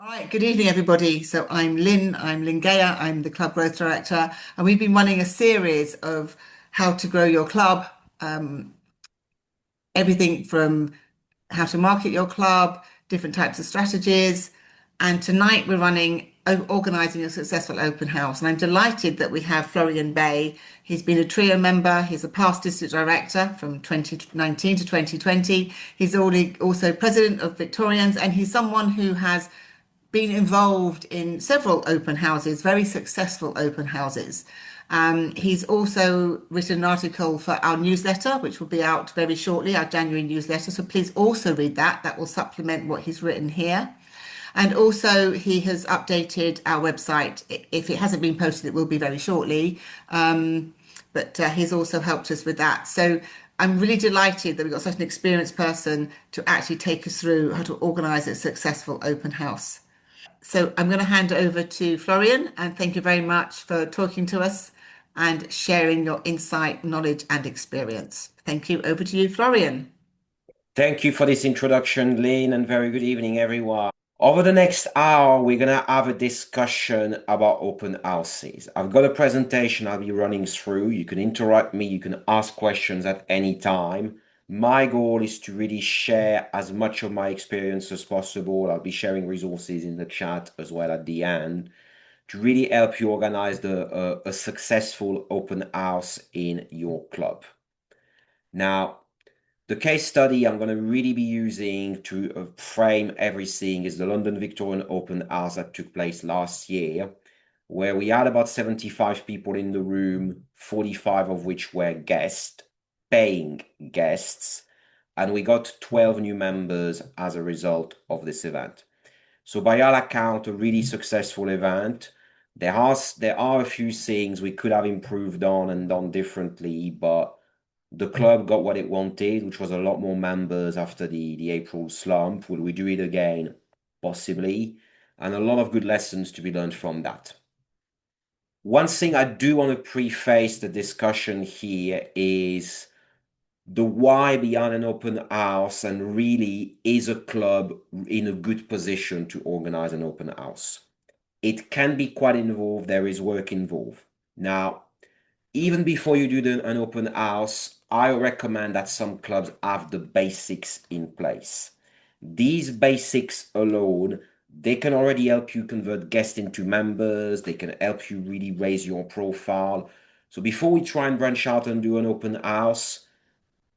All right, good evening, everybody. So I'm Lynn Gayer, I'm the Club Growth Director, and we've been running a series of how to grow your club, everything from how to market your club, different types of strategies. And tonight we're running organising a successful open house. And I'm delighted that we have Florian Bay. He's been a trio member. He's a past district director from 2019 to 2020. He's also president of Victorians, and he's someone who has been involved in several open houses, very successful open houses. He's also written an article for our newsletter, which will be out very shortly, our January newsletter. So please also read that. That will supplement what he's written here. And also, he has updated our website. If it hasn't been posted, it will be very shortly. But he's also helped us with that. So I'm really delighted that we've got such an experienced person to actually take us through how to organise a successful open house. So I'm going to hand over to Florian, and thank you very much for talking to us and sharing your insight, knowledge, and experience. Thank you. Over to you, Florian. Thank you for this introduction, Lynn, and very good evening, everyone. Over the next hour, we're going to have a discussion about open houses. I've got a presentation I'll be running through. You can interrupt me, you can ask questions at any time. My goal is to really share as much of my experience as possible. I'll be sharing resources in the chat as well at the end to really help you organize a successful open house in your club. Now, the case study I'm going to really be using to frame everything is the London Victorian Open House that took place last year, where we had about 75 people in the room, 45 of which were guests, paying guests, and we got 12 new members as a result of this event. So by all account, a really successful event. There are a few things we could have improved on and done differently, but the club got what it wanted, which was a lot more members after the April slump. Will we do it again? Possibly. And a lot of good lessons to be learned from that. One thing I do want to preface the discussion here is the why behind an open house, and really, is a club in a good position to organize an open house? It can be quite involved, there is work involved. Now, even before you do an open house, I recommend that some clubs have the basics in place. These basics alone, they can already help you convert guests into members. They can help you really raise your profile. So before we try and branch out and do an open house,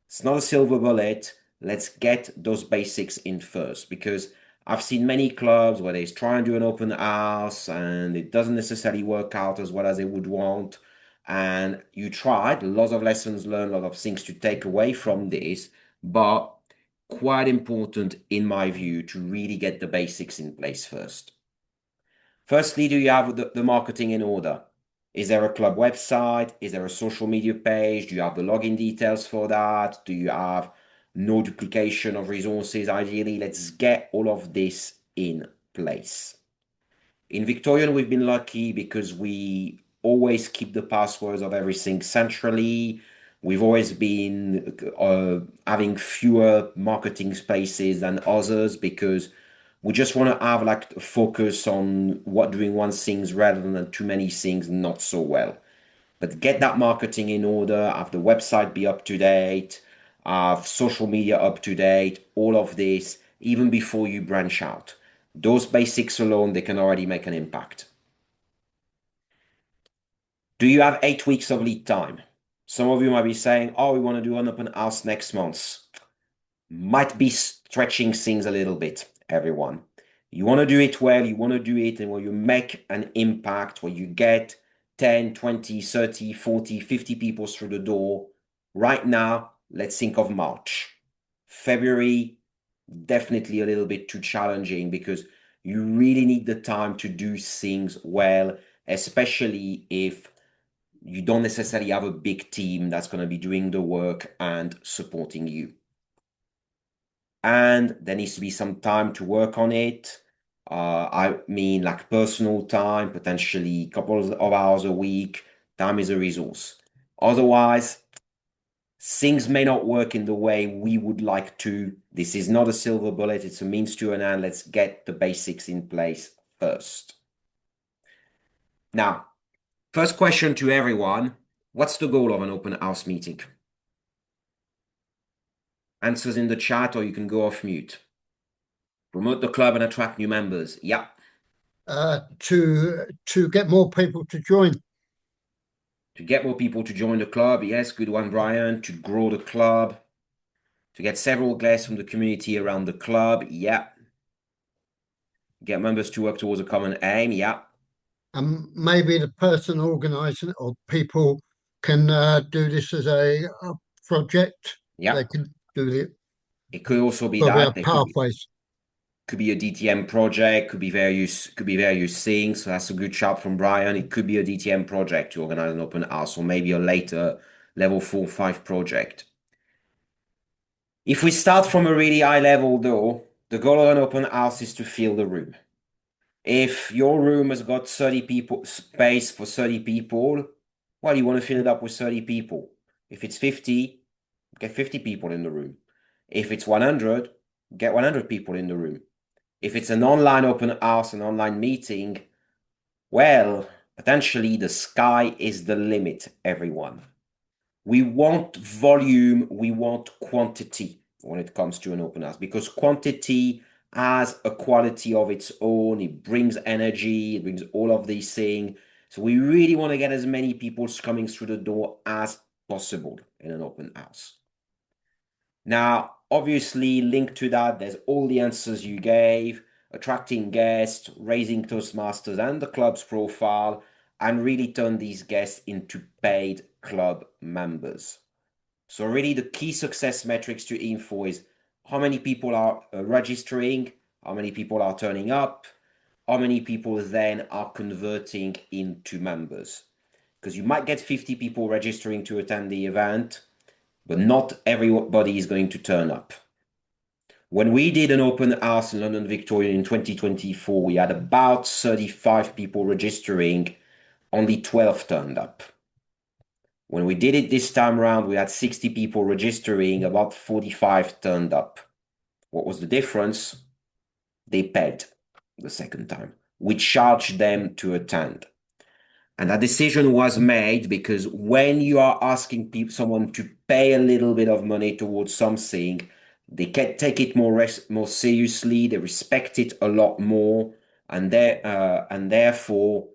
it's not a silver bullet. Let's get those basics in first, because I've seen many clubs where they try and do an open house and it doesn't necessarily work out as well as they would want. And you tried, lots of lessons learned, a lot of things to take away from this, but quite important in my view to really get the basics in place first. Firstly, do you have the marketing in order? Is there a club website? Is there a social media page? Do you have the login details for that? Do you have no duplication of resources? Ideally, let's get all of this in place. In Victorian, we've been lucky because we always keep the passwords of everything centrally. We've always been having fewer marketing spaces than others because we just want to have like a focus on what doing one things rather than too many things not so well. But get that marketing in order, have the website be up to date, have social media up to date, all of this, even before you branch out. Those basics alone, they can already make an impact. Do you have 8 weeks of lead time? Some of you might be saying, oh, we want to do an open house next month. Might be stretching things a little bit, everyone. You want to do it well, you want to do it and where you make an impact, where you get 10, 20, 30, 40, 50 people through the door. Right now, let's think of March. February, definitely a little bit too challenging because you really need the time to do things well, especially if you don't necessarily have a big team that's going to be doing the work and supporting you. And there needs to be some time to work on it. I mean, like personal time, potentially a couple of hours a week. Time is a resource. Otherwise, things may not work in the way we would like to. This is not a silver bullet, it's a means to an end. Let's get the basics in place first. Now, first question to everyone, what's the goal of an open house meeting? Answers in the chat, or you can go off mute. Promote the club and attract new members. Yeah. To get more people to join. To get more people to join the club. Yes, good one, Brian. To grow the club. To get several guests from the community around the club. Yeah. Get members to work towards a common aim. Yeah. And maybe the person organising it or people can do this as a project. Yeah. They can do it. It could also be Probably that. have pathways. Could be a DTM project, could be various things. So that's a good shout from Brian. It could be a DTM project to organize an open house, or maybe a later level 4-5 project. If we start from a really high level though, the goal of an open house is to fill the room. If your room has got 30 people, space for 30 people, well, you want to fill it up with 30 people. If it's 50, get 50 people in the room. If it's 100, get 100 people in the room. If it's an online open house, an online meeting, well, potentially the sky is the limit, everyone. We want volume, we want quantity when it comes to an open house, because quantity has a quality of its own. It brings energy, it brings all of these things. So we really want to get as many people coming through the door as possible in an open house. Now, obviously, linked to that, there's all the answers you gave, attracting guests, raising Toastmasters and the club's profile, and really turn these guests into paid club members. So really the key success metrics to info is how many people are registering, how many people are turning up, how many people then are converting into members. Because you might get 50 people registering to attend the event, but not everybody is going to turn up. When we did an open house in London Victorian in 2024, we had about 35 people registering, only 12 turned up. When we did it this time around, we had 60 people registering, about 45 turned up. What was the difference? They paid the second time. We charged them to attend. And that decision was made because when you are asking someone to pay a little bit of money towards something, they can take it more seriously, they respect it a lot more, and therefore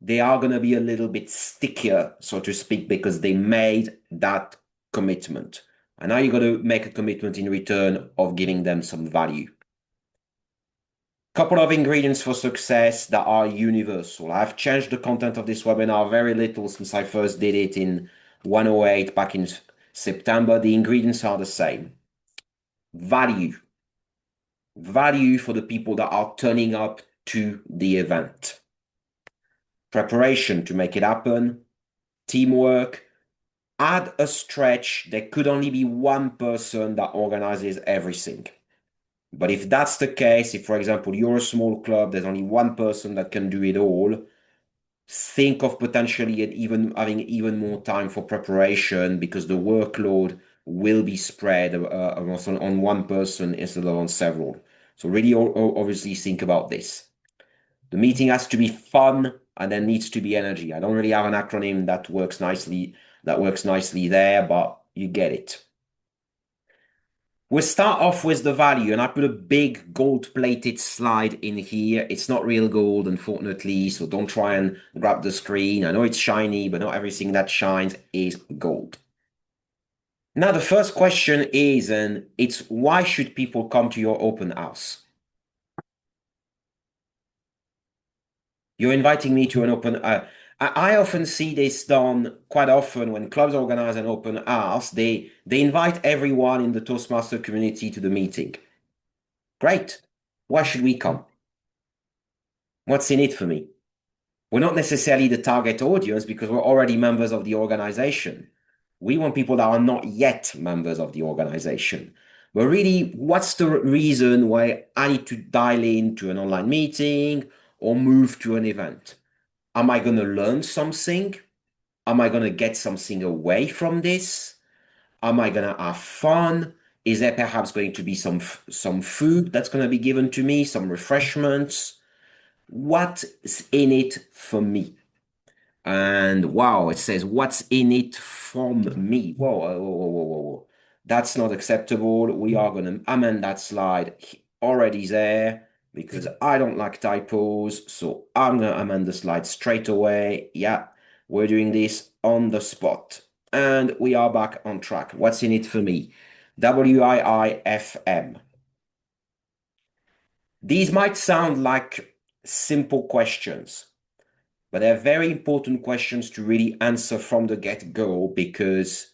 they are going to be a little bit stickier, so to speak, because they made that commitment. And now you got to make a commitment in return of giving them some value. Couple of ingredients for success that are universal. I've changed the content of this webinar very little since I first did it in 108 back in September. The ingredients are the same. Value. Value for the people that are turning up to the event. Preparation to make it happen. Teamwork. Add a stretch. There could only be one person that organizes everything. But if that's the case, if, for example, you're a small club, there's only one person that can do it all, think of potentially having even more time for preparation, because the workload will be spread on one person instead of on several. So really obviously think about this. The meeting has to be fun, and there needs to be energy. I don't really have an acronym that works nicely there, but you get it. We'll start off with the value, and I put a big gold-plated slide in here. It's not real gold, unfortunately, so don't try and grab the screen. I know it's shiny, but not everything that shines is gold. Now, the first question is, and it's why should people come to your open house? You're inviting me to an open I often see this done quite often when clubs organize an open house. They invite everyone in the Toastmaster community to the meeting. Great. Why should we come? What's in it for me? We're not necessarily the target audience because we're already members of the organization. We want people that are not yet members of the organization. But really, what's the reason why I need to dial into an online meeting or move to an event? Am I going to learn something? Am I going to get something away from this? Am I gonna have fun? Is there perhaps going to be some food that's gonna be given to me, some refreshments? What's in it for me? And wow, it says, what's in it from me? Whoa, whoa, whoa, whoa, whoa, whoa. That's not acceptable. We are going to amend that slide already there because I don't like typos. So I'm going to amend the slide straight away. Yeah, we're doing this on the spot. And we are back on track. What's in it for me? WIIFM. These might sound like simple questions, but they're very important questions to really answer from the get-go because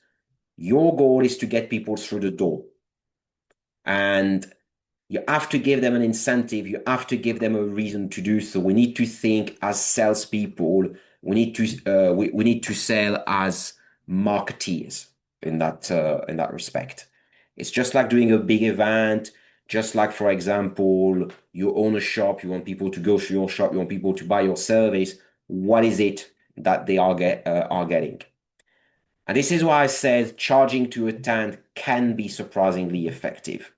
your goal is to get people through the door. And you have to give them an incentive. You have to give them a reason to do so. We need to think as salespeople. We need to sell as marketeers in that respect. It's just like doing a big event. Just like, for example, you own a shop. You want people to go through your shop. You want people to buy your service. What is it that they are getting? And this is why I said charging to attend can be surprisingly effective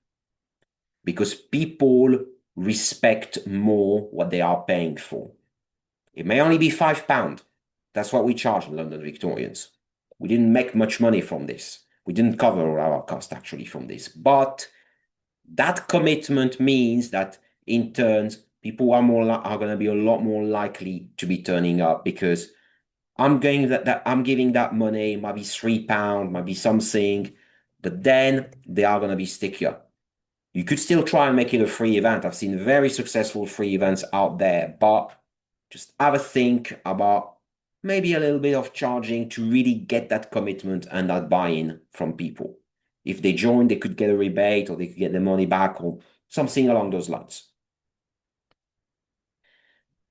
because people respect more what they are paying for. It may only be £5. That's what we charge in London Victorians. We didn't make much money from this. We didn't cover all our cost actually from this. But that commitment means that in turns, people are going to be a lot more likely to be turning up because I'm giving that money, might be £3, might be something, but then they are going to be stickier. You could still try and make it a free event. I've seen very successful free events out there, but just have a think about maybe a little bit of charging to really get that commitment and that buy-in from people. If they join, they could get a rebate or they could get their money back or something along those lines.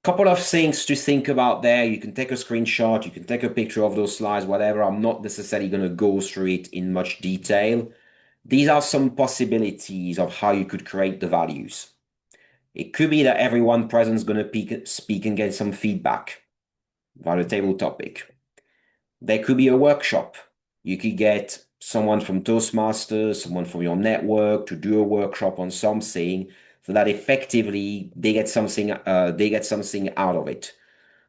Couple of things to think about there. You can take a screenshot, you can take a picture of those slides, whatever. I'm not necessarily going to go through it in much detail. These are some possibilities of how you could create the values. It could be that everyone present is going to speak and get some feedback about a table topic. There could be a workshop. You could get someone from Toastmasters, someone from your network to do a workshop on something so that effectively they get something out of it.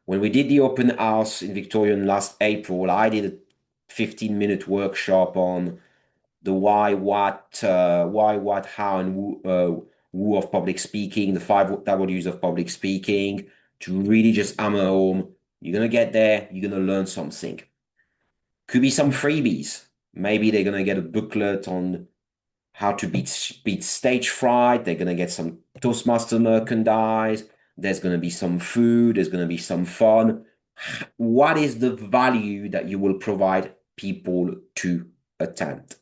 When we did the open house in Victorian last April, I did a 15-minute workshop on the why, what, how, and who of public speaking, the 5 W's of public speaking, to really just hammer home. You're going to get there, you're going to learn something. Could be some freebies. Maybe they're going to get a booklet on how to beat stage fright. They're going to get some Toastmaster merchandise. There's going to be some food. There's going to be some fun. What is the value that you will provide people to attend?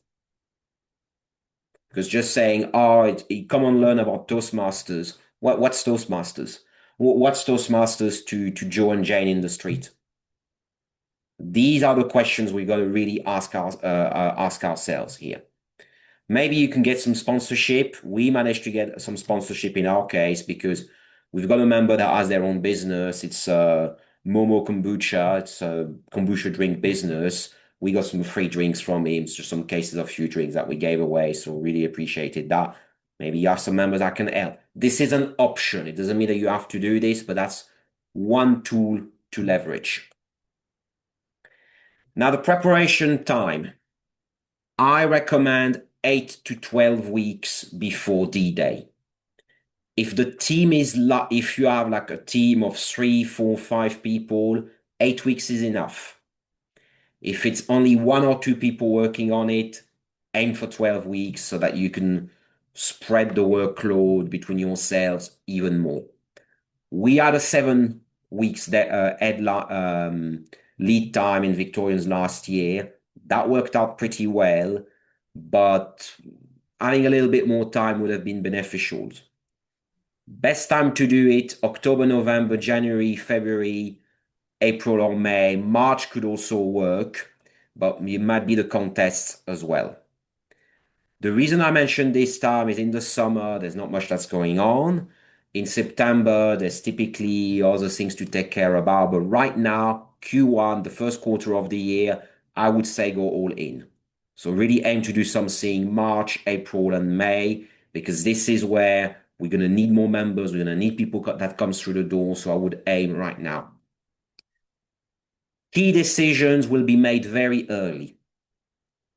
Because just saying, oh, come and learn about Toastmasters. What's Toastmasters? What's Toastmasters to Joe and Jane in the street? These are the questions we've got to really ask ourselves here. Maybe you can get some sponsorship. We managed to get some sponsorship in our case because we've got a member that has their own business. It's Momo Kombucha. It's a kombucha drink business. We got some free drinks from him. So some cases of few drinks that we gave away. So really appreciated that. Maybe you have some members that can help. This is an option. It doesn't mean that you have to do this, but that's one tool to leverage. Now, the preparation time. I recommend 8 to 12 weeks before D-Day. If you have like a team of 3, 4, 5 people, 8 weeks is enough. If it's only 1 or 2 people working on it, aim for 12 weeks so that you can spread the workload between yourselves even more. We had a 7 weeks lead time in Victorians last year. That worked out pretty well, but having a little bit more time would have been beneficial. Best time to do it, October, November, January, February, April or May. March could also work, but it might be the contests as well. The reason I mentioned this time is in the summer, there's not much that's going on. In September, there's typically other things to take care about. But right now, Q1, the first quarter of the year, I would say go all in. So really aim to do something March, April, and May, because this is where we're going to need more members. We're going to need people that comes through the door. So I would aim right now. Key decisions will be made very early.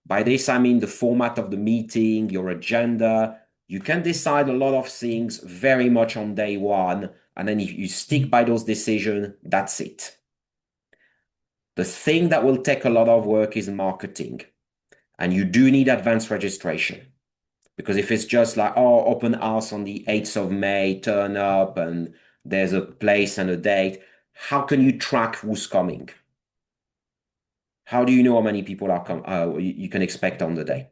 By this, I mean the format of the meeting, your agenda. You can decide a lot of things very much on day one. And then if you stick by those decisions, that's it. The thing that will take a lot of work is marketing. And you do need advanced registration. Because if it's just like, oh, open house on the 8th of May, turn up and there's a place and a date, how can you track who's coming? How do you know how many people are you can expect on the day?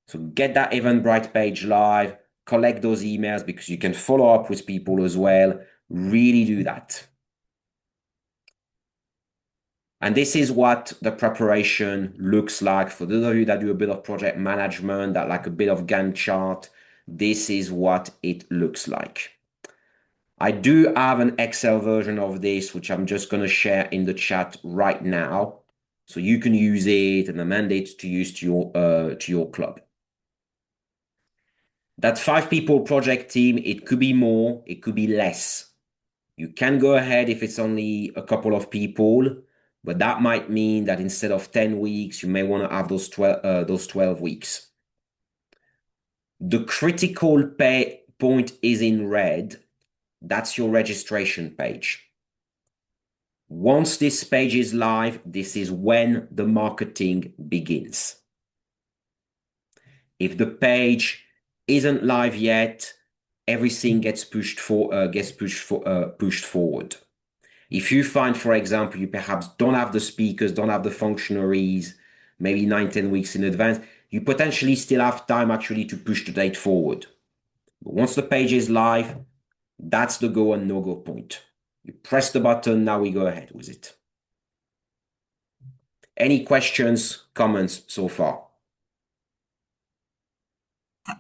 So get that Eventbrite page live, collect those emails because you can follow up with people as well. Really do that. And this is what the preparation looks like. For those of you that do a bit of project management, that like a bit of Gantt chart, this is what it looks like. I do have an Excel version of this, which I'm just going to share in the chat right now. So you can use it and amend it to use to your club. That 5 people project team, it could be more, it could be less. You can go ahead if it's only a couple of people, but that might mean that instead of 10 weeks, you may want to have those 12 weeks. The critical point is in red. That's your registration page. Once this page is live, this is when the marketing begins. If the page isn't live yet, everything gets pushed forward. If you find, for example, you perhaps don't have the speakers, don't have the functionaries, maybe 9-10 weeks in advance, you potentially still have time actually to push the date forward. But once the page is live, that's the go and no-go point. You press the button, now we go ahead with it. Any questions, comments so far?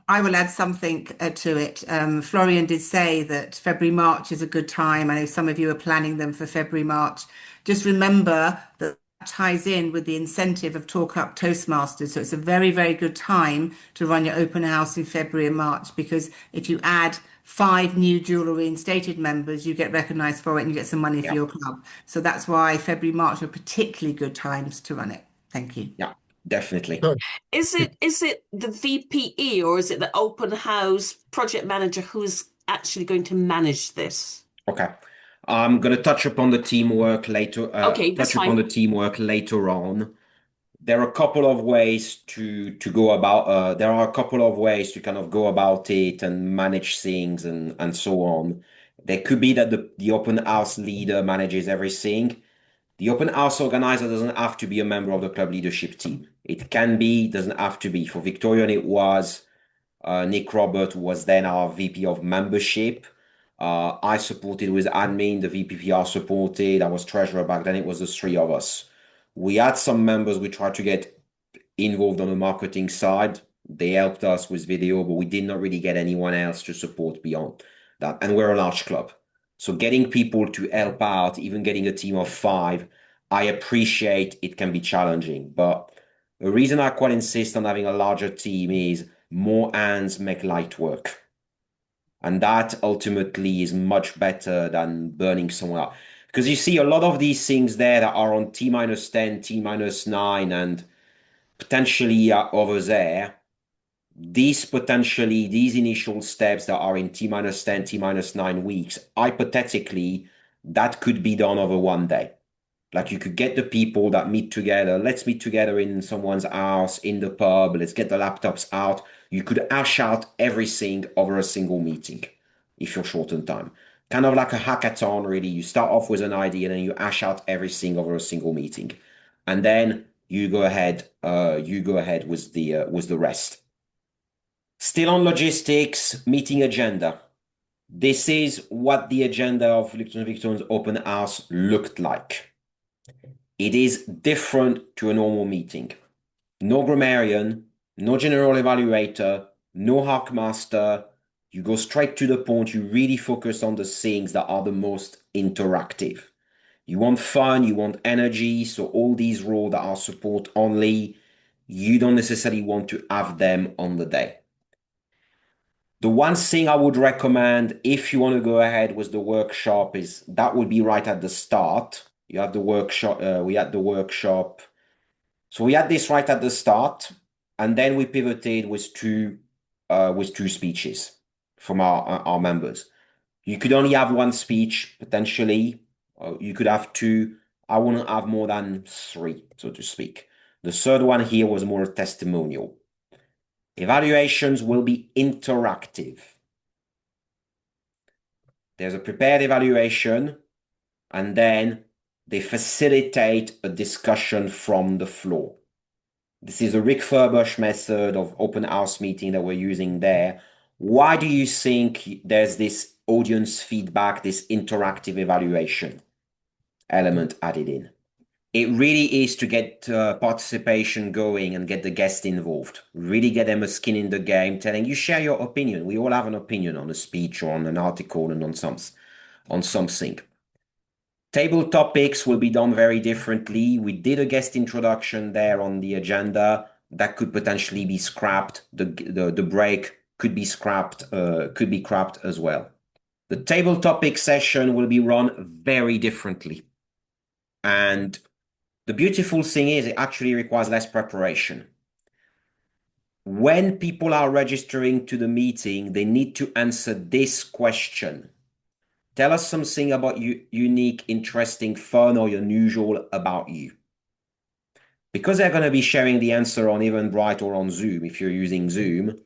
I will add something to it. Florian did say that February, March is a good time. I know some of you are planning them for February, March. Just remember that ties in with the incentive of Talk Up Toastmasters. So it's a very, very good time to run your open house in February and March, because if you add 5 new dual reinstated members, you get recognised for it and you get some money for your club. So that's why February, March are particularly good times to run it. Thank you. Yeah, definitely. So, Is it the VPE or is it the open house project manager who's actually going to manage this? Okay. I'm going to touch upon the teamwork later. Okay, that's touch upon fine. the teamwork later on. There are a couple of ways to go about. There are a couple of ways to kind of go about it and manage things and so on. There could be that the open house leader manages everything. The open house organizer doesn't have to be a member of the club leadership team. It can be, doesn't have to be. For Victorian, it was Nick Robert, who was then our VP of membership. I supported with admin, the VPPR supported. I was treasurer back then. It was the 3 of us. We had some members we tried to get involved on the marketing side. They helped us with video, but we did not really get anyone else to support beyond that. And we're a large club. So getting people to help out, even getting a team of 5, I appreciate it can be challenging. But the reason I quite insist on having a larger team is more hands make light work. And that ultimately is much better than burning someone out. Because you see a lot of these things there that are on T-10, T-9, and potentially over there, these initial steps that are in T-10, T-9 weeks, hypothetically, that could be done over one day. Like you could get the people that meet together. Let's meet together in someone's house, in the pub. Let's get the laptops out. You could hash out everything over a single meeting if you're short on time. Kind of like a hackathon, really. You start off with an idea and then you hash out everything over a single meeting. And then you go ahead with the rest. Still on logistics, meeting agenda. This is what the agenda of Victorians Open House looked like. It is different to a normal meeting. No grammarian, no general evaluator, no hack master. You go straight to the point. You really focus on the things that are the most interactive. You want fun, you want energy. So all these roles that are support only, you don't necessarily want to have them on the day. The one thing I would recommend if you want to go ahead with the workshop is that would be right at the start. You have the workshop, we had the workshop. So we had this right at the start, and then we pivoted with two speeches from our members. You could only have one speech, potentially. You could have two. I wouldn't have more than three, so to speak. The third one here was more testimonial. Evaluations will be interactive. There's a prepared evaluation, and then they facilitate a discussion from the floor. This is a Rick Furbush method of open house meeting that we're using there. Why do you think there's this audience feedback, this interactive evaluation element added in? It really is to get participation going and get the guest involved. Really get them a skin in the game, telling you share your opinion. We all have an opinion on a speech or on an article and on something. Table topics will be done very differently. We did a guest introduction there on the agenda that could potentially be scrapped. The break could be scrapped as well. The table topic session will be run very differently. And the beautiful thing is it actually requires less preparation. When people are registering to the meeting, they need to answer this question. Tell us something about you, unique, interesting, fun, or unusual about you. Because they're going to be sharing the answer on Eventbrite or on Zoom, if you're using Zoom,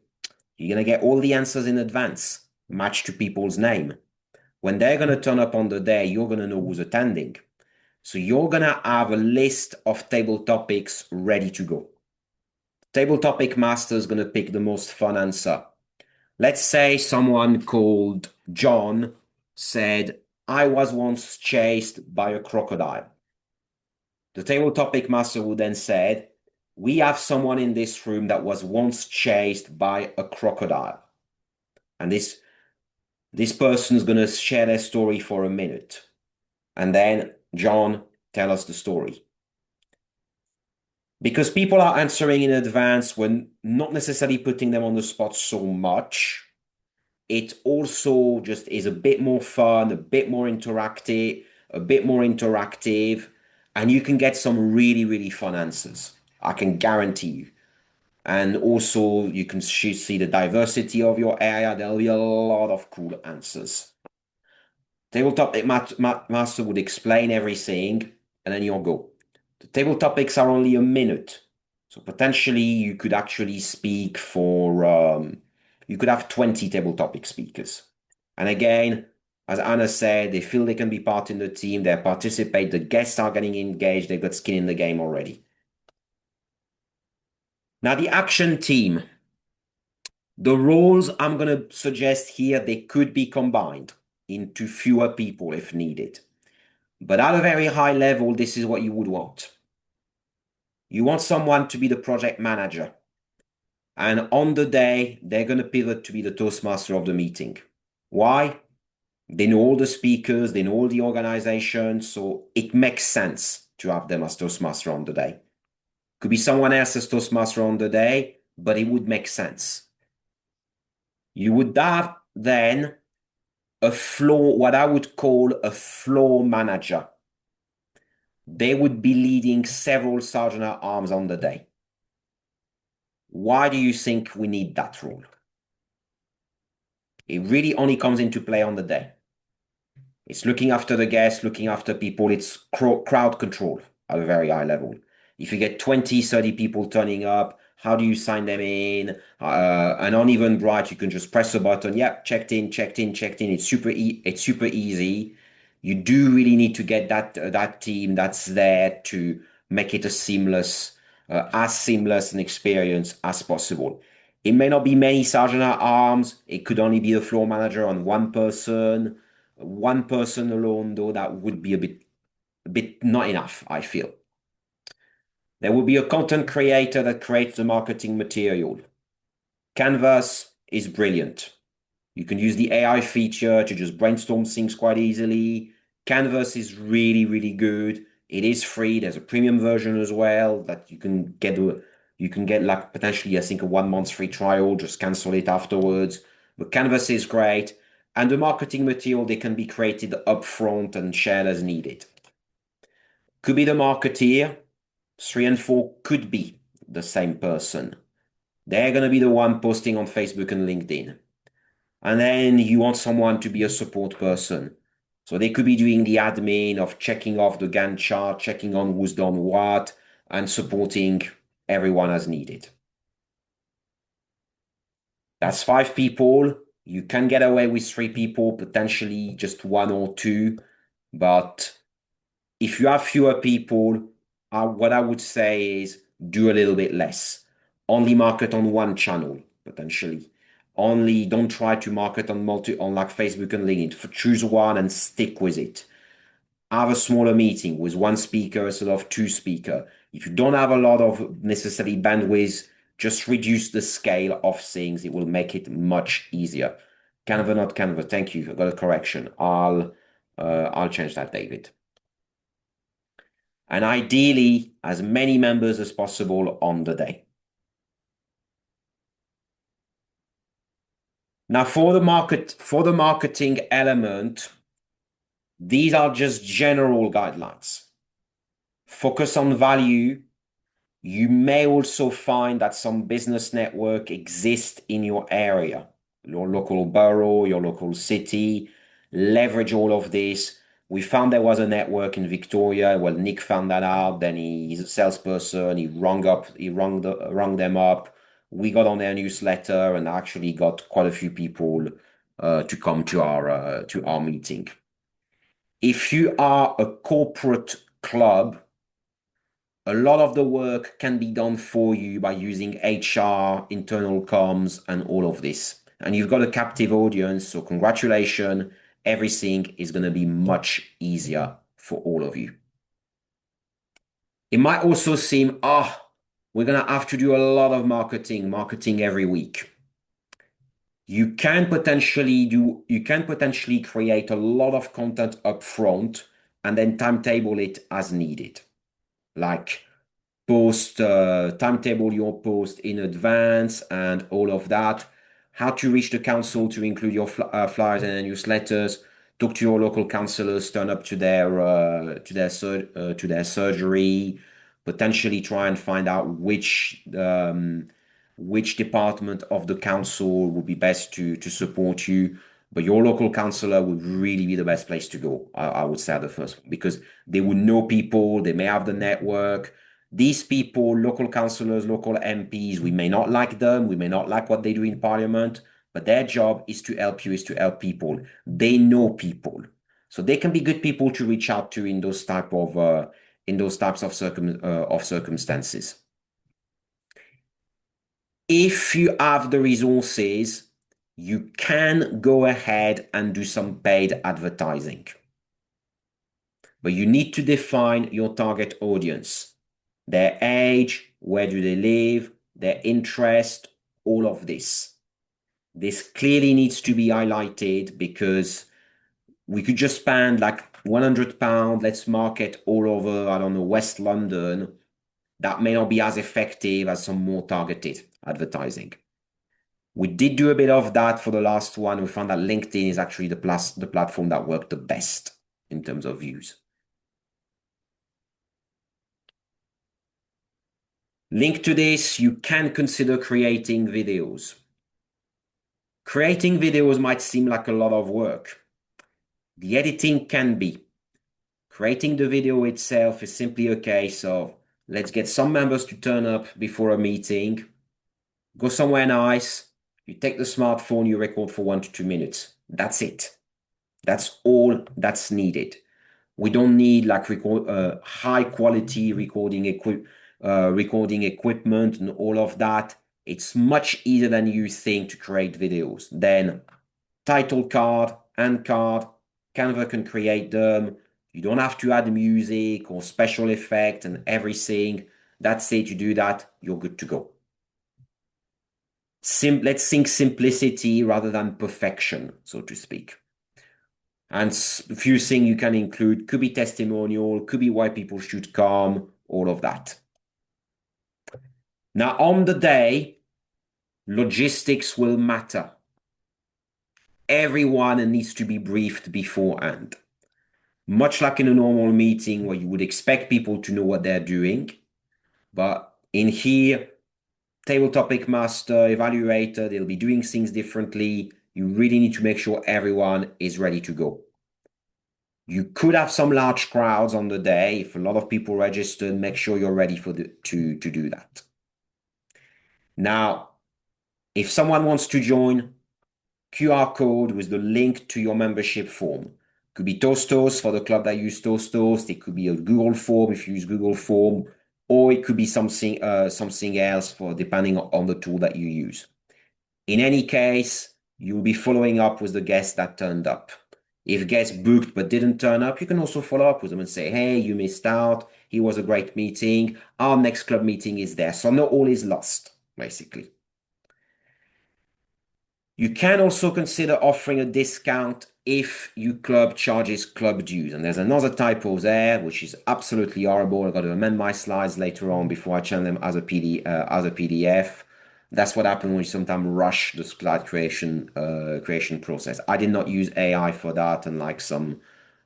you're going to get all the answers in advance, matched to people's name. When they're going to turn up on the day, you're going to know who's attending. So you're going to have a list of table topics ready to go. Table topic master is going to pick the most fun answer. Let's say someone called John said, I was once chased by a crocodile. The table topic master would then say, we have someone in this room that was once chased by a crocodile. And this person is going to share their story for a minute. And then John, tell us the story. Because people are answering in advance, we're not necessarily putting them on the spot so much. It also just is a bit more fun, a bit more interactive, and you can get some really, really fun answers. I can guarantee you. And also you can see the diversity of your area. There'll be a lot of cool answers. Table topic master would explain everything, and then you'll go. The table topics are only a minute. So potentially you could actually speak for, you could have 20 table topic speakers. And again, as Anna said, they feel they can be part in the team, they participate, the guests are getting engaged, they've got skin in the game already. Now the action team. The roles I'm going to suggest here, they could be combined into fewer people if needed. But at a very high level, this is what you would want. You want someone to be the project manager. And on the day, they're going to pivot to be the Toastmaster of the meeting. Why? They know all the speakers, they know all the organization, so it makes sense to have them as Toastmaster on the day. Could be someone else as Toastmaster on the day, but it would make sense. You would have then a floor, what I would call a floor manager. They would be leading several sergeant at arms on the day. Why do you think we need that role? It really only comes into play on the day. It's looking after the guests, looking after people. It's crowd control at a very high level. If you get 20, 30 people turning up, how do you sign them in? And on Eventbrite, you can just press a button. Yep, checked in. It's super easy. You do really need to get that team that's there to make it as seamless an experience as possible. It may not be many sergeant at arms. It could only be the floor manager and one person alone, though that would be a bit not enough, I feel. There will be a content creator that creates the marketing material. Canvas is brilliant. You can use the AI feature to just brainstorm things quite easily. Canvas is really, really good. It is free. There's a premium version as well that you can get You can get like potentially, I think, a 1 month free trial, just cancel it afterwards. But Canvas is great. And the marketing material, they can be created upfront and shared as needed. Could be the marketeer. 3 and 4 could be the same person. They're going to be the one posting on Facebook and LinkedIn. And then you want someone to be a support person. So they could be doing the admin of checking off the Gantt chart, checking on who's done what, and supporting everyone as needed. That's 5 people. You can get away with 3 people, potentially just 1 or 2. But if you have fewer people, what I would say is do a little bit less. Only market on one channel, potentially. Only don't try to market on like Facebook and LinkedIn. Choose one and stick with it. Have a smaller meeting with 1 speaker instead of 2 speakers. If you don't have a lot of necessary bandwidth, just reduce the scale of things. It will make it much easier. Canva, not Canva. Thank you. I got a correction. I'll change that, David. And ideally, as many members as possible on the day. Now, for the marketing element, these are just general guidelines. Focus on value. You may also find that some business network exists in your area, your local borough, your local city. Leverage all of this. We found there was a network in Victoria. Well, Nick found that out. Then he's a salesperson. He rung them up. We got on their newsletter and actually got quite a few people to come to our meeting. If you are a corporate club, a lot of the work can be done for you by using HR, internal comms, and all of this. And you've got a captive audience, so congratulations, everything is going to be much easier for all of you. It might also seem, we're going to have to do a lot of marketing every week. You can potentially create a lot of content up front and then timetable it as needed. Like timetable your post in advance and all of that. How to reach the council to include your flyers and newsletters. Talk to your local councillors, turn up to their surgery. Potentially try and find out which department of the council would be best to support you. But your local councillor would really be the best place to go, I would say, at the first one, because they would know people, they may have the network. These people, local councillors, local MPs, we may not like them, we may not like what they do in parliament, but their job is to help you, is to help people. They know people. So they can be good people to reach out to in those types of circumstances. If you have the resources, you can go ahead and do some paid advertising. But you need to define your target audience, their age, where do they live, their interest, all of this. This clearly needs to be highlighted because we could just spend like £100, let's market all over, I don't know, West London. That may not be as effective as some more targeted advertising. We did do a bit of that for the last one. We found that LinkedIn is actually the platform that worked the best in terms of views. Linked to this, you can consider creating videos. Creating videos might seem like a lot of work. The editing can be. Creating the video itself is simply a case of let's get some members to turn up before a meeting, go somewhere nice, you take the smartphone, you record for 1 to 2 minutes. That's it. That's all that's needed. We don't need like high quality recording equipment and all of that. It's much easier than you think to create videos. Then title card, end card, Canva can create them. You don't have to add music or special effect and everything. That's it. You do that, you're good to go. Let's think simplicity rather than perfection, so to speak. And a few things you can include could be testimonial, could be why people should come, all of that. Now, on the day, logistics will matter. Everyone needs to be briefed beforehand. Much like in a normal meeting where you would expect people to know what they're doing, but in here, table topic master, evaluator, they'll be doing things differently. You really need to make sure everyone is ready to go. You could have some large crowds on the day. If a lot of people registered, make sure you're ready to do that. Now, if someone wants to join, QR code with the link to your membership form. Could be Toastos for the club that use Toastos. It could be a Google form if you use Google form, or it could be something else for depending on the tool that you use. In any case, you'll be following up with the guests that turned up. If guests booked but didn't turn up, you can also follow up with them and say, hey, you missed out. It was a great meeting. Our next club meeting is there. So not all is lost, basically. You can also consider offering a discount if your club charges club dues. And there's another typo there, which is absolutely horrible. I've got to amend my slides later on before I channel them as a PDF. That's what happens when you sometimes rush the slide creation process. I did not use AI for that, unlike some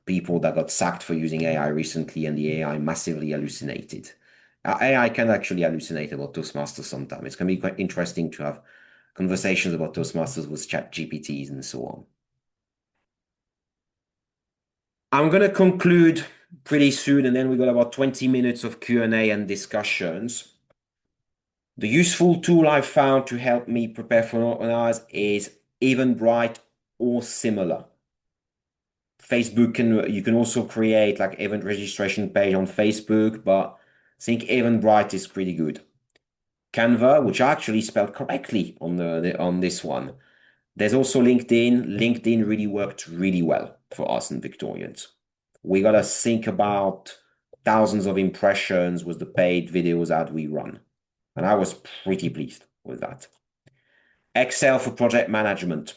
people that got sacked for using AI recently, and the AI massively hallucinated. AI can actually hallucinate about Toastmasters sometimes. It's going to be quite interesting to have conversations about Toastmasters with chat GPTs and so on. I'm going to conclude pretty soon, and then we got about 20 minutes of Q&A and discussions. The useful tool I've found to help me prepare for organize is Eventbrite or similar. Facebook you can also create like event registration page on Facebook, but I think Eventbrite is pretty good. Canva, which I actually spelled correctly on this one. There's also LinkedIn. LinkedIn really worked really well for us in Victorians. We got to think about thousands of impressions with the paid videos that we run. And I was pretty pleased with that. Excel for project management.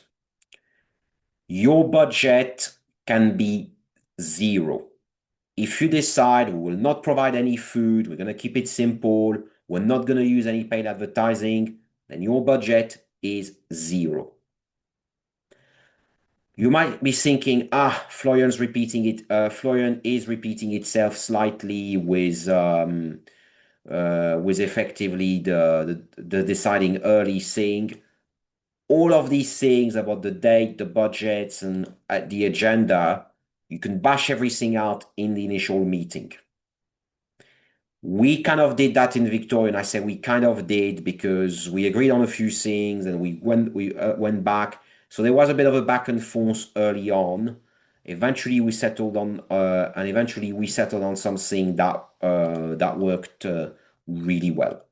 Your budget can be zero. If you decide we will not provide any food, we're going to keep it simple, we're not going to use any paid advertising, then your budget is zero. You might be thinking, Florian is repeating itself slightly with effectively the deciding early thing. All of these things about the date, the budgets, and the agenda, you can bash everything out in the initial meeting. We kind of did that in Victorian. I say we kind of did because we agreed on a few things and we went back. So there was a bit of a back and forth early on. Eventually we settled on something that worked really well.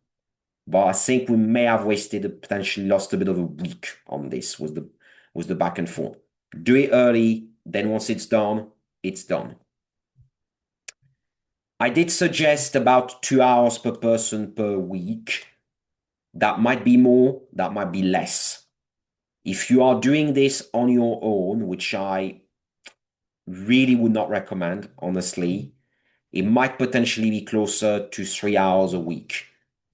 But I think we may have potentially lost a bit of a week on this with the back and forth. Do it early, then once it's done, it's done. I did suggest about 2 hours per person per week. That might be more, that might be less. If you are doing this on your own, which I really would not recommend, honestly, it might potentially be closer to 3 hours a week.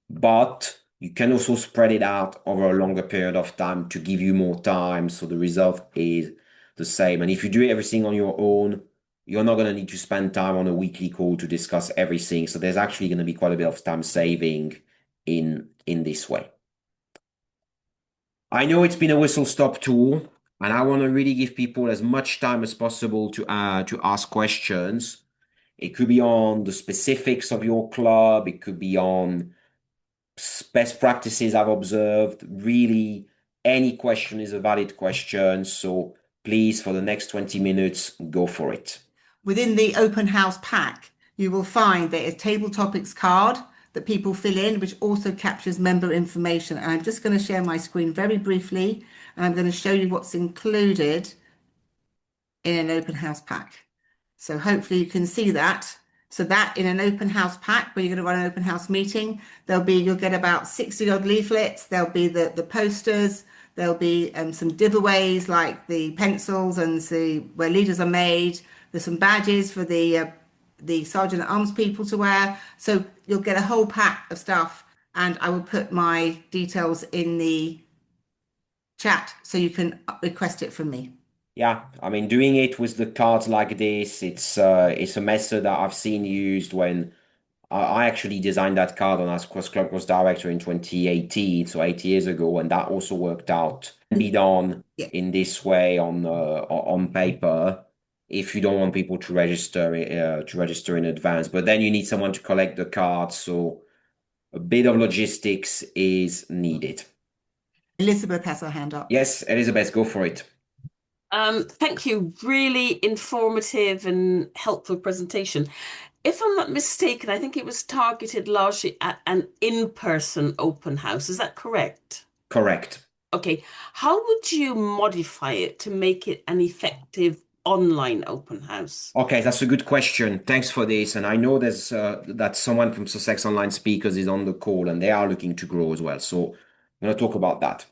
But you can also spread it out over a longer period of time to give you more time, so the result is the same. And if you do everything on your own, you're not going to need to spend time on a weekly call to discuss everything. So there's actually going to be quite a bit of time saving in this way. I know it's been a whistle-stop tool, and I want to really give people as much time as possible to ask questions. It could be on the specifics of your club. It could be on best practices I've observed. Really, any question is a valid question. So please, for the next 20 minutes, go for it. Within the open house pack, you will find there is table topics card that people fill in, which also captures member information. And I'm just going to share my screen very briefly, and I'm going to show you what's included in an open house pack. So hopefully you can see that. So that in an open house pack, where you're going to run an open house meeting, you'll get about 60 odd leaflets. There'll be the posters. There'll be some giveaways like the pencils and where leaders are made. There's some badges for the Sergeant at Arms people to wear. So you'll get a whole pack of stuff and I will put my details in the chat so you can request it from me. Yeah, I mean, doing it with the cards like this, it's a method that I've seen used when I actually designed that card on as Club Cross Director in 2018, so 8 years ago, and that also worked out. Can be done Yeah. in this way on paper if you don't want people to register in advance. But then you need someone to collect the cards, so a bit of logistics is needed. Elizabeth has her hand up. Yes, Elizabeth, go for it. Thank you. Really informative and helpful presentation. If I'm not mistaken, I think it was targeted largely at an in-person open house. Is that correct? Correct. Okay. How would you modify it to make it an effective online open house? Okay, that's a good question. Thanks for this. And I know there's that someone from Sussex Online Speakers is on the call, and they are looking to grow as well. So I'm going to talk about that.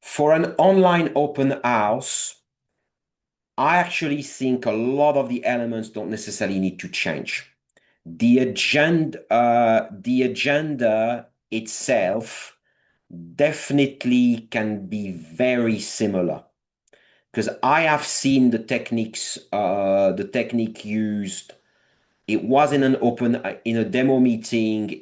For an online open house, I actually think a lot of the elements don't necessarily need to change. The agenda itself definitely can be very similar, because I have seen the technique used. It was in a demo meeting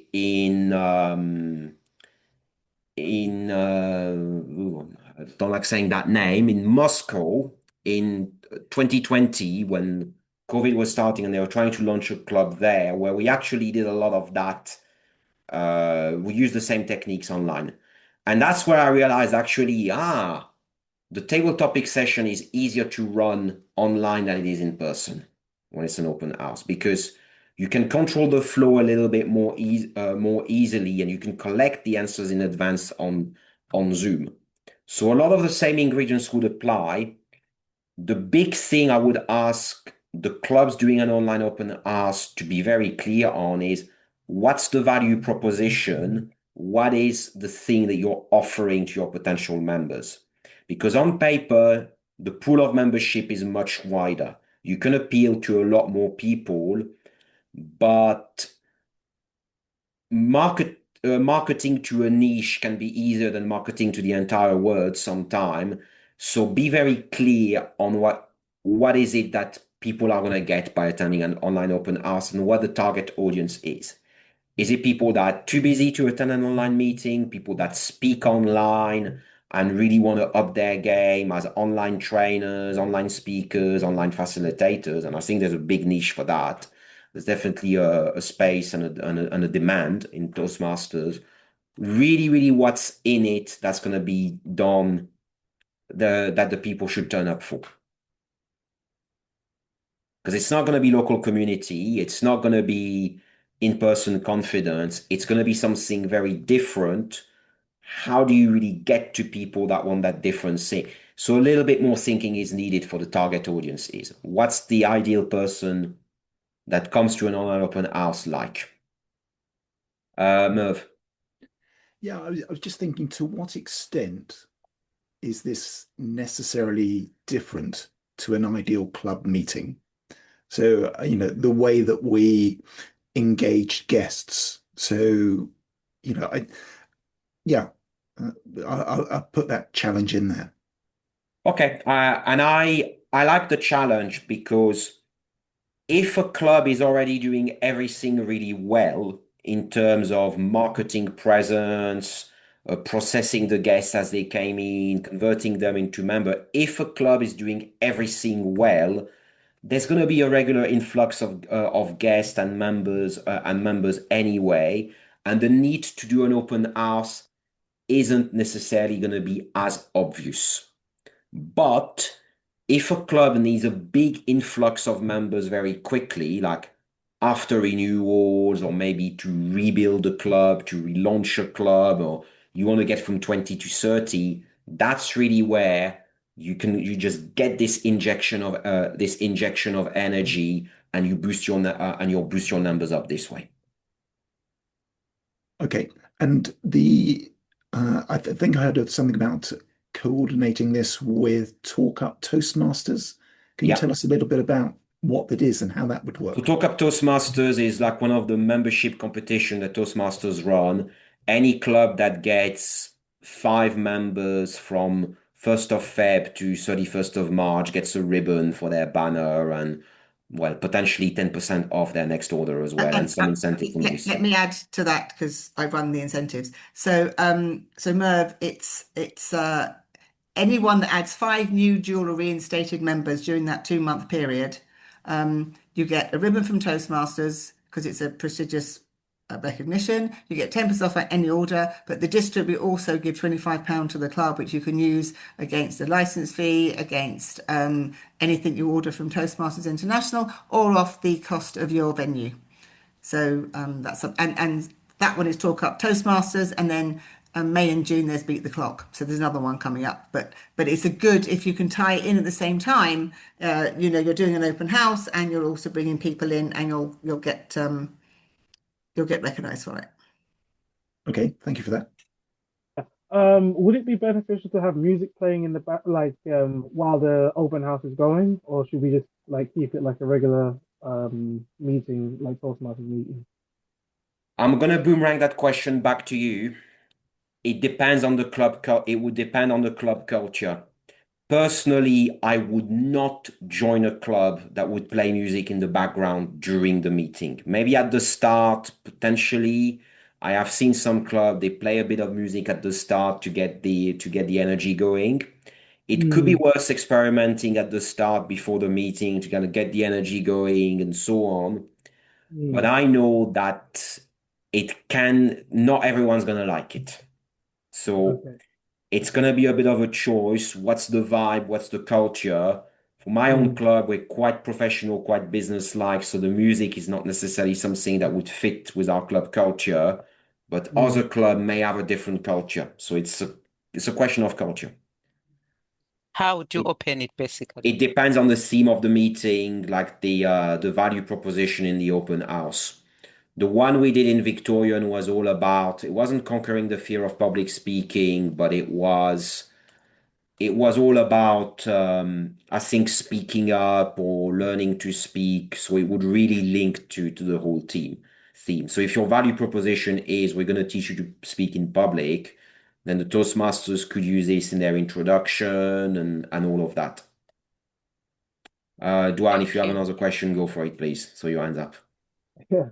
I don't like saying that name, in Moscow in 2020, when COVID was starting and they were trying to launch a club there, where we actually did a lot of that. We used the same techniques online. And that's where I realized actually, the table topic session is easier to run online than it is in person when it's an open house, because you can control the flow a little bit more easily, and you can collect the answers in advance on Zoom. So a lot of the same ingredients would apply. The big thing I would ask the clubs doing an online open house to be very clear on is, what's the value proposition? What is the thing that you're offering to your potential members? Because on paper, the pool of membership is much wider. You can appeal to a lot more people, but marketing to a niche can be easier than marketing to the entire world sometime. So be very clear on what is it that people are going to get by attending an online open house, and what the target audience is. Is it people that are too busy to attend an online meeting, people that speak online and really want to up their game as online trainers, online speakers, online facilitators? And I think there's a big niche for that. There's definitely a space and a demand in Toastmasters. Really, really what's in it that's going to be done that the people should turn up for. Because it's not going to be local community. It's not going to be in-person confidence. It's going to be something very different. How do you really get to people that want that different thing? So a little bit more thinking is needed for the target audience. Is what's the ideal person that comes to an online open house like? Merv. Yeah, I was just thinking, to what extent is this necessarily different to an ideal club meeting? So, the way that we engage guests. So, I'll put that challenge in there. Okay, and I like the challenge, because if a club is already doing everything really well in terms of marketing presence, processing the guests as they came in, converting them into member, if a club is doing everything well, there's going to be a regular influx of guests and members anyway, and the need to do an open house isn't necessarily going to be as obvious. But if a club needs a big influx of members very quickly, like after renewals, or maybe to rebuild a club, to relaunch a club, or you want to get from 20 to 30, that's really where you just get this injection of energy, and you boost your numbers up this way. Okay, and I think I heard of something about coordinating this with Talk Up Toastmasters. Can you tell us a little bit about what that is and how that would work? So Talk Up Toastmasters is like one of the membership competition that Toastmasters run. any club that gets 5 members from 1st of Feb to 31st of March gets a ribbon for their banner and, well, potentially 10% off their next order as well, and And some incentive from let Booster. me add to that because I run the incentives. So Merv, it's anyone that adds 5 new dual or reinstated members during that 2 month period, you get a ribbon from Toastmasters because it's a prestigious recognition. You get 10% off at any order, but the district will also give £25 to the club, which you can use against the license fee, against anything you order from Toastmasters International, or off the cost of your venue. So and that one is Talk Up Toastmasters, and then May and June there's Beat the Clock. So there's another one coming up, but it's a good if you can tie it in at the same time. You're doing an open house and you're also bringing people in, and you'll get recognised for it. Okay, thank you for that. Would it be beneficial to have music playing in the back, like while the open house is going, or should we just like keep it like a regular meeting, like Toastmasters meeting? I'm gonna boomerang that question back to you. It depends on the club. It would depend on the club culture. Personally, I would not join a club that would play music in the background during the meeting. Maybe at the start, potentially. I have seen some club, they play a bit of music at the start to get the energy going. It could be Mm, worth experimenting at the start before the meeting to kind of get the energy going and so on. But mm, I know that not everyone's gonna like it. So okay. it's going to be a bit of a choice. What's the vibe? What's the culture? For my own Mm, club, we're quite professional, quite business-like, so the music is not necessarily something that would fit with our club culture, but other mm, club may have a different culture. So it's a question of culture. How would you It, open it basically? it depends on the theme of the meeting, like the value proposition in the open house. The one we did in Victorian was all about, it wasn't conquering the fear of public speaking, but it was all about I think speaking up or learning to speak, so it would really link to the whole theme. So if your value proposition is we're going to teach you to speak in public, then the Toastmasters could use this in their introduction and all of that. Duan, if Thank you have you. another question, go for it, please. So your hands up. yeah.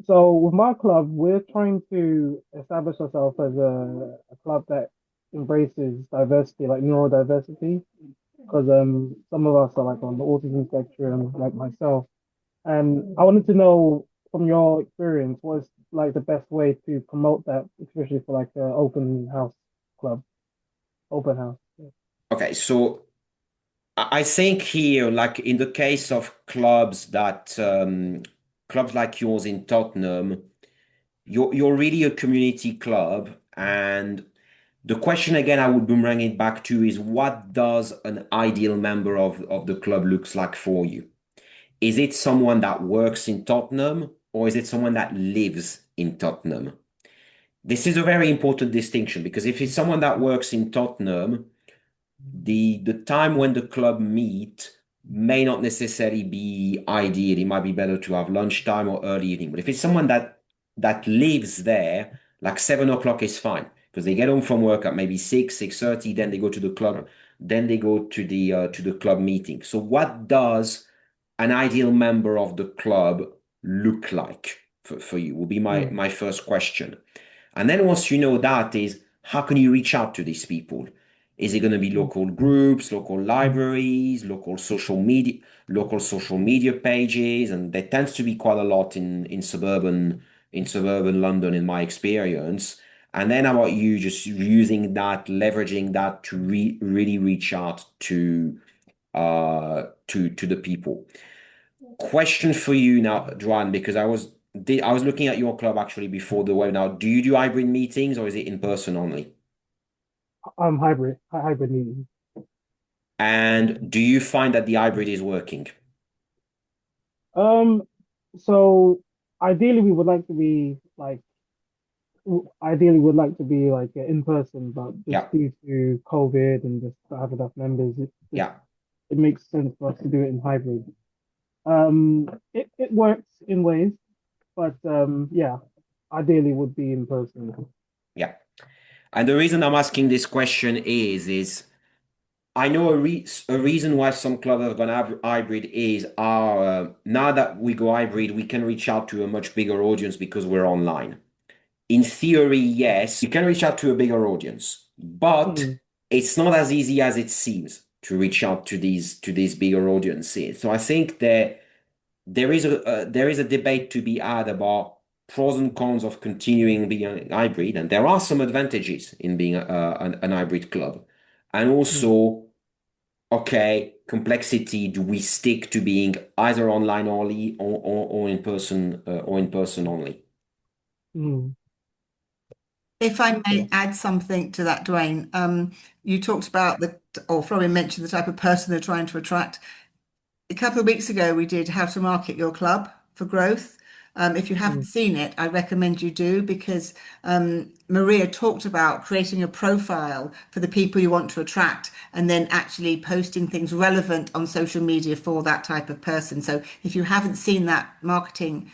So with my club, we're trying to establish ourselves as a club that embraces diversity, like neurodiversity, because some of us are like on the autism spectrum, like myself. And I wanted to know from your experience, what is like the best way to promote that, especially for like an open house club, open house. Yeah. Okay, so I think here, like in the case of clubs like yours in Tottenham, you're really a community club, and the question again I would boomerang it back to is what does an ideal member of the club looks like for you? Is it someone that works in Tottenham or is it someone that lives in Tottenham? This is a very important distinction because if it's someone that works in Tottenham, the time when the club meet may not necessarily be ideal. It might be better to have lunchtime or early evening. But if it's someone that lives there, like 7 o'clock is fine because they get home from work at maybe 6:30, then they go to the club, then they go to the club meeting. So what does an ideal member of the club look like for you? Will be my Mm, my first question. And then once you know that is how can you reach out to these people? Is it going to be mm, local groups, local libraries, local social media pages? And there tends to be quite a lot in suburban London in my experience. And then how about you just using that, leveraging that to really reach out to the people. Question for you now, Joanne, because I was looking at your club actually before the webinar. Do you do hybrid meetings or is it in person only? hybrid meeting. And do you find that the hybrid is working? Um, so ideally we would like to be like in person, but just Yeah, due to COVID and just to have enough members, yeah. it makes sense for us to do it in hybrid. It works in ways, but yeah. ideally would be in person. Yeah. And the reason I'm asking this question is I know a reason why some clubs have gone hybrid is now that we go hybrid, we can reach out to a much bigger audience because we're online. In theory, yes, you can reach out to a bigger audience, but it's not as easy as it seems to reach out to these bigger audiences. So I think there is a debate to be had about pros and cons of continuing being hybrid, and there are some advantages in being an hybrid club, and also, okay, complexity. Do we stick to being either online only or in person only? If I may add something to that, Dwayne, you talked about or Florian mentioned the type of person they're trying to attract. A couple of weeks ago, we did How to Market Your Club for Growth. If you haven't seen it, I recommend you do, because Maria talked about creating a profile for the people you want to attract and then actually posting things relevant on social media for that type of person. So if you haven't seen that marketing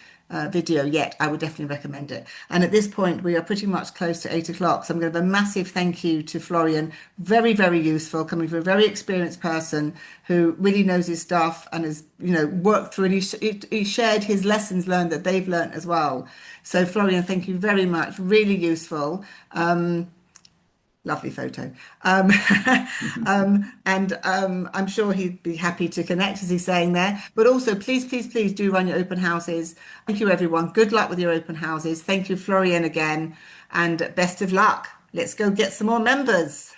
video yet, I would definitely recommend it. And at this point, we are pretty much close to 8 o'clock. So I'm going to have a massive thank you to Florian. Very, very useful, coming from a very experienced person who really knows his stuff and has, worked through, and he shared his lessons learned that they've learned as well. So Florian, thank you very much. Really useful. Lovely photo. And I'm sure he'd be happy to connect, as he's saying there. But also, please, please, please do run your open houses. Thank you, everyone. Good luck with your open houses. Thank you, Florian, again. And best of luck. Let's go get some more members.